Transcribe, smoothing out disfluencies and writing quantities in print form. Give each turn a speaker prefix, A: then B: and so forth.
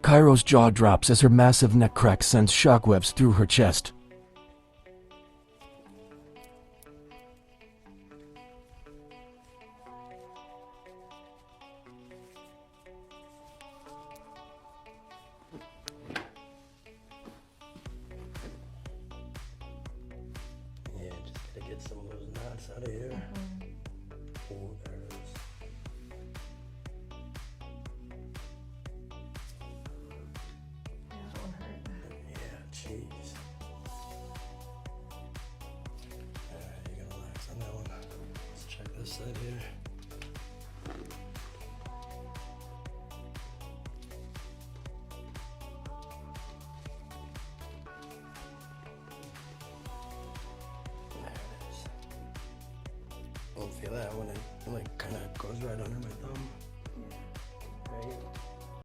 A: Cairo's jaw drops as her massive neck crack sends shockwaves through her chest.
B: Yeah, just gotta get some of those knots out of here. Oh, there it is.
C: That one hurt.
B: Yeah, jeez. Alright, you gotta relax on that one. Let's check this side here. There it is. I don't feel that when it like kind of goes right under my thumb.